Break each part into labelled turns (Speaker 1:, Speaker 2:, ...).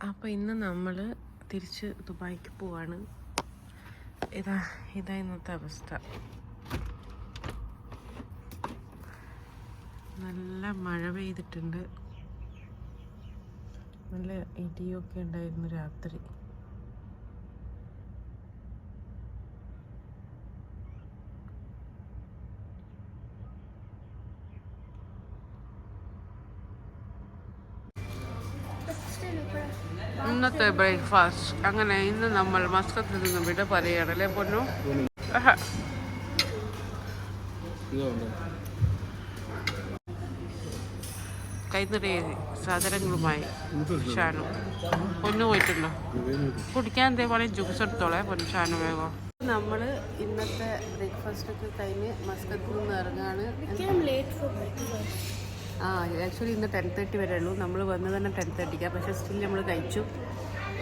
Speaker 1: അപ്പോൾ ഇന്ന് നമ്മൾ തിരിച്ച് ദുബായിക്ക് പോവാണ്. ഇതാ ഇന്നത്തെ അവസ്ഥ. നല്ല മഴ പെയ്തിട്ടുണ്ട്, നല്ല ഇടിയൊക്കെ ഉണ്ടായിരുന്നു രാത്രി. ഇന്നത്തെ ബ്രേക്ക്ഫാസ്റ്റ് അങ്ങനെ. ഇന്ന് നമ്മൾ മസ്കത്തിൽ നിന്ന് വിട പറയുകയാണല്ലേ പൊന്നു. കൈനിറയെ സാധനങ്ങളുമായി ഷാനു. പൊന്നു പോയിട്ടുണ്ടോ? കുടിക്കാൻ എന്തേപോലെ ജ്യൂസ് എടുത്തോളെ പൊന്നു ഷാനു വേഗം. നമ്മൾ ഇന്നത്തെ ബ്രേക്ക്ഫാസ്റ്റ് ഒക്കെ കഴിഞ്ഞ് മസ്കത്തിൽ നിന്ന് ഇറങ്ങാണ്. ആക്ച്വലി ഇന്ന് 10:30 വരെ ഉള്ളൂ. നമ്മൾ വന്നത് തന്നെ 10:30, പക്ഷേ സ്റ്റിൽ നമ്മൾ കഴിച്ചു.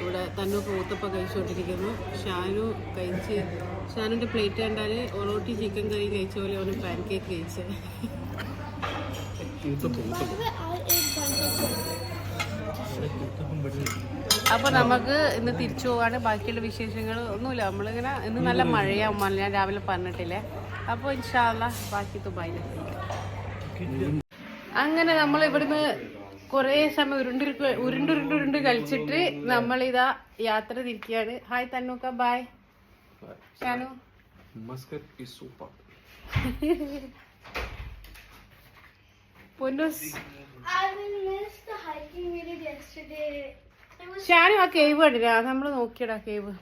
Speaker 1: ഇവിടെ തന്നു പൂത്തപ്പം കഴിച്ചുകൊണ്ടിരിക്കുന്നു. ഷാനു കഴിച്ച്, ഷാനുവിൻ്റെ പ്ലേറ്റ് കണ്ടാൽ ഒറോട്ടി ചിക്കൻ കറി കഴിച്ച പോലെ അവന് പാൻ കേക്ക് കഴിച്ചത്. അപ്പോൾ നമുക്ക് ഇന്ന് തിരിച്ചു പോകാണ്. ബാക്കിയുള്ള വിശേഷങ്ങൾ ഒന്നുമില്ല. നമ്മളിങ്ങനെ ഇന്ന് നല്ല മഴയാകുമ്പോൾ ഞാൻ രാവിലെ പറഞ്ഞിട്ടില്ലേ. അപ്പോൾ ഇൻഷാ അല്ലാഹ് ബാക്കി ദുബായിൽ. അങ്ങനെ നമ്മൾ ഇവിടുന്ന് കുറേ സമയം ഉരുണ്ട് കളിച്ചിട്ട് നമ്മളിതാ യാത്ര തിരിക്കുകയാണ്. Hi Thannukka, bye. ഷാനു, പൊന്നൂസ്, ഷാനു ആ കേവ് കണ്ടില്ല? നമ്മൾ നോക്കിയടാ കേവ്.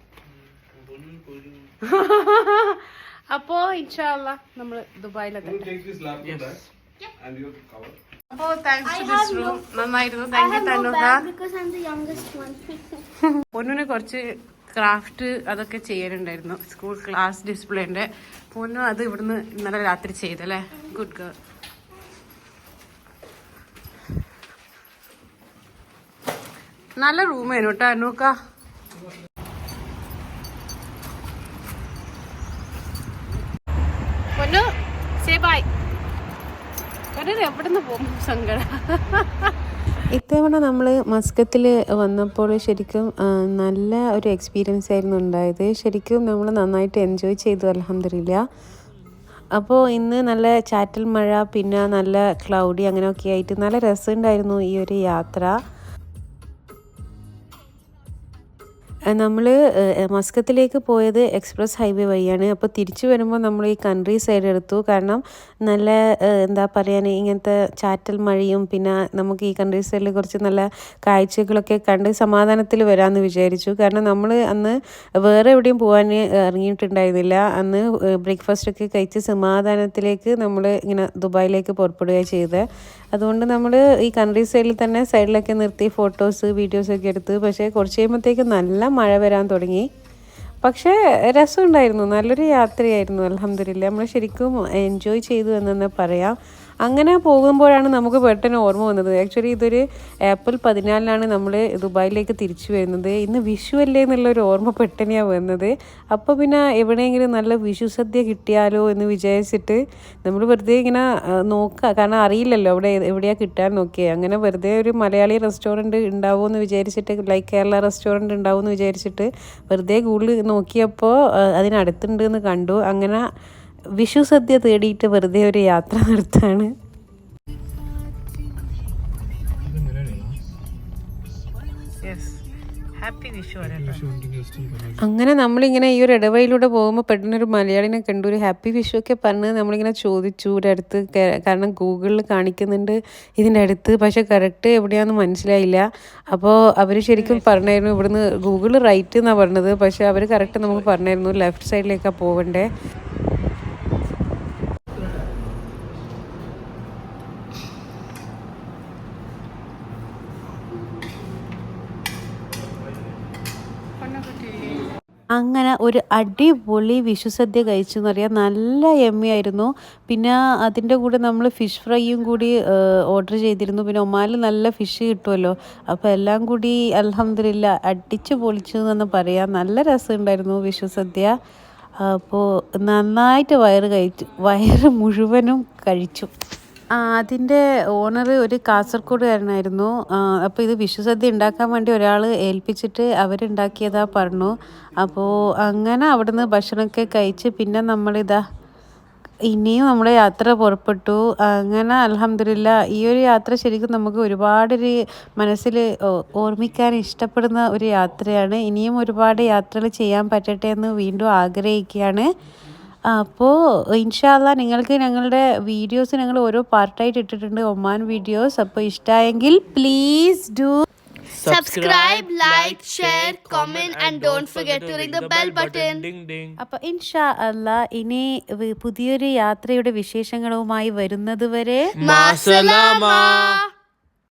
Speaker 1: അപ്പോ ഇൻഷാ അല്ലാഹ് നമ്മൾ ദുബായിലെത്താം. അപ്പോൾ താങ്ക്സ് ടു ദിസ് റൂം. നന്നായിരുന്നു. Thank you Thannukka. പൊന്നുവിന് കുറച്ച് ക്രാഫ്റ്റ് അതൊക്കെ ചെയ്യാനുണ്ടായിരുന്നു, സ്കൂൾ ക്ലാസ് ഡിസ്പ്ലേൻ്റെ. പൊന്നു അത് ഇവിടുന്ന് ഇന്നലെ രാത്രി ചെയ്തല്ലേ. Good girl. നല്ല റൂമായിരുന്നു കേട്ടോ അന്നൂക്ക. പൊന്നു സേ ബൈ. എവിടുന്ന് പോകും സങ്കടം. ഇത്തവണ നമ്മൾ മസ്കത്തിൽ വന്നപ്പോൾ ശരിക്കും നല്ല ഒരു എക്സ്പീരിയൻസ് ആയിരുന്നു ഉണ്ടായത്. ശരിക്കും നമ്മൾ നന്നായിട്ട് എൻജോയ് ചെയ്തു, അൽഹംദുലില്ലാ. അപ്പോൾ ഇന്ന് നല്ല ചാറ്റൽ മഴ, പിന്നെ നല്ല ക്ലൗഡി അങ്ങനെയൊക്കെ ആയിട്ട് നല്ല രസമുണ്ടായിരുന്നു ഈ ഒരു യാത്ര. നമ്മൾ മസ്കത്തിലേക്ക് പോയത് എക്സ്പ്രസ് ഹൈവേ വഴിയാണ്. അപ്പോൾ തിരിച്ചു വരുമ്പോൾ നമ്മൾ ഈ കൺട്രി സൈഡ് എടുത്തു. കാരണം നല്ല എന്താ പറയാൻ, ഇങ്ങനത്തെ ചാറ്റൽ മഴയും പിന്നെ നമുക്ക് ഈ കൺട്രി സൈഡിൽ കുറച്ച് നല്ല കാഴ്ചകളൊക്കെ കണ്ട് സമാധാനത്തിൽ വരാമെന്ന് വിചാരിച്ചു. കാരണം നമ്മൾ അന്ന് വേറെ എവിടെയും പോകാൻ ഇറങ്ങിയിട്ടുണ്ടായിരുന്നില്ല. അന്ന് ബ്രേക്ക്ഫാസ്റ്റൊക്കെ കഴിച്ച് സമാധാനത്തിലേക്ക് നമ്മൾ ഇങ്ങനെ ദുബായിലേക്ക് പുറപ്പെടുകയാണ് ചെയ്തത്. അതുകൊണ്ട് നമ്മൾ ഈ കൺട്രി സൈഡിൽ തന്നെ സൈഡിലൊക്കെ നിർത്തി ഫോട്ടോസ് വീഡിയോസൊക്കെ എടുത്ത്. പക്ഷേ കുറച്ച് കഴിയുമ്പോഴത്തേക്ക് നല്ല മഴ വരാൻ തുടങ്ങി. പക്ഷേ രസമുണ്ടായിരുന്നു, നല്ലൊരു യാത്രയായിരുന്നു. അൽഹംദുലില്ലാ, നമ്മൾ ശരിക്കും എൻജോയ് ചെയ്തു എന്ന് തന്നെ പറയാം. അങ്ങനെ പോകുമ്പോഴാണ് നമുക്ക് പെട്ടെന്ന് ഓർമ്മ വന്നത്. ആക്ച്വലി ഇതൊരു ഏപ്രിൽ 14 നമ്മൾ ദുബായിലേക്ക് തിരിച്ചു വരുന്നത്. ഇന്ന് വിഷു അല്ലേ എന്നുള്ളൊരു ഓർമ്മ പെട്ടെന്നാണ് വന്നത്. അപ്പോൾ പിന്നെ എവിടെയെങ്കിലും നല്ല വിഷു സദ്യ കിട്ടിയാലോ എന്ന് വിചാരിച്ചിട്ട് നമ്മൾ വെറുതെ ഇങ്ങനെ നോക്കുക. കാരണം അറിയില്ലല്ലോ എവിടെയാണ് കിട്ടാൻ നോക്കിയത്. അങ്ങനെ വെറുതെ ഒരു മലയാളി റെസ്റ്റോറൻറ്റ് ഉണ്ടാവുമോ എന്ന് വിചാരിച്ചിട്ട്, ലൈക്ക് കേരള റെസ്റ്റോറൻറ്റ് ഉണ്ടാവുമോ എന്ന് വിചാരിച്ചിട്ട് വെറുതെ ഗൂഗിളിൽ നോക്കിയപ്പോൾ അതിനടുത്തുണ്ട് എന്ന് കണ്ടു. അങ്ങനെ വിഷു സദ്യ തേടിയിട്ട് വെറുതെ ഒരു യാത്ര നടത്താണ്. അങ്ങനെ നമ്മളിങ്ങനെ ഈ ഒരു ഇടവഴിയിലൂടെ പോകുമ്പോൾ പെട്ടെന്നൊരു മലയാളിനെ കണ്ടു. ഒരു ഹാപ്പി വിഷു ഒക്കെ പറഞ്ഞ് നമ്മളിങ്ങനെ ചോദിച്ചു ഇവിടെ അടുത്ത്. കാരണം ഗൂഗിളിൽ കാണിക്കുന്നുണ്ട് ഇതിൻ്റെ അടുത്ത്, പക്ഷെ കറക്റ്റ് എവിടെയാണെന്ന് മനസ്സിലായില്ല. അപ്പോൾ അവർ ശരിക്കും പറഞ്ഞായിരുന്നു ഇവിടുന്ന് ഗൂഗിൾ റൈറ്റ് എന്നാണ് പറഞ്ഞത്, പക്ഷെ അവർ കറക്റ്റ് നമുക്ക് പറഞ്ഞായിരുന്നു ലെഫ്റ്റ് സൈഡിലേക്കാണ് പോകണ്ടേ. അങ്ങനെ ഒരു അടിപൊളി വിഷുസദ്യ കഴിച്ചു എന്ന് പറയാം. നല്ല യമ്മിയായിരുന്നു. പിന്നെ അതിൻ്റെ കൂടെ നമ്മൾ ഫിഷ് ഫ്രൈയും കൂടി ഓർഡർ ചെയ്തിരുന്നു. പിന്നെ ഒമാനിൽ നല്ല ഫിഷ് കിട്ടുമല്ലോ. അപ്പോൾ എല്ലാം കൂടി അൽഹംദുലില്ലാ അടിച്ചു പൊളിച്ചു എന്ന് പറയാം. നല്ല രസമുണ്ടായിരുന്നു വിഷുസദ്യ. അപ്പോൾ നന്നായിട്ട് വയറ് മുഴുവനും കഴിച്ചു. അതിൻ്റെ ഓണർ ഒരു കാസർഗോഡുകാരനായിരുന്നു. അപ്പോൾ ഇത് വിഷുസദ്യ ഉണ്ടാക്കാൻ വേണ്ടി ഒരാൾ ഏൽപ്പിച്ചിട്ട് അവരുണ്ടാക്കിയതാ പറഞ്ഞു. അപ്പോൾ അങ്ങനെ അവിടുന്ന് ഭക്ഷണമൊക്കെ കഴിച്ച് പിന്നെ ഇനിയും നമ്മുടെ യാത്ര പുറപ്പെട്ടു. അങ്ങനെ അൽഹംദുലില്ലാ ഈ ഒരു യാത്ര ശരിക്കും നമുക്ക് ഒരുപാടൊരു മനസ്സിൽ ഓർമ്മിക്കാൻ ഇഷ്ടപ്പെടുന്ന ഒരു യാത്രയാണ്. ഇനിയും ഒരുപാട് യാത്രകൾ ചെയ്യാൻ പറ്റട്ടെ എന്ന് വീണ്ടും ആഗ്രഹിക്കുകയാണ്. അപ്പോൾ ഇൻഷാ അല്ലാ നിങ്ങൾക്ക് ഞങ്ങളുടെ വീഡിയോസ് ഞങ്ങൾ ഓരോ പാർട്ടായിട്ട് ഇട്ടിട്ടുണ്ട്, ഒമാൻ വീഡിയോസ്. അപ്പോൾ ഇഷ്ടമായെങ്കിൽ please do
Speaker 2: subscribe, like, share, comment and don't forget to ring the bell button.
Speaker 3: Ding ding.
Speaker 1: അപ്പോൾ ഇൻഷാ അല്ലാ ഇനി പുതിയൊരു യാത്രയുടെ വിശേഷങ്ങളുമായി വരുന്നത് വരെ
Speaker 3: Masalama.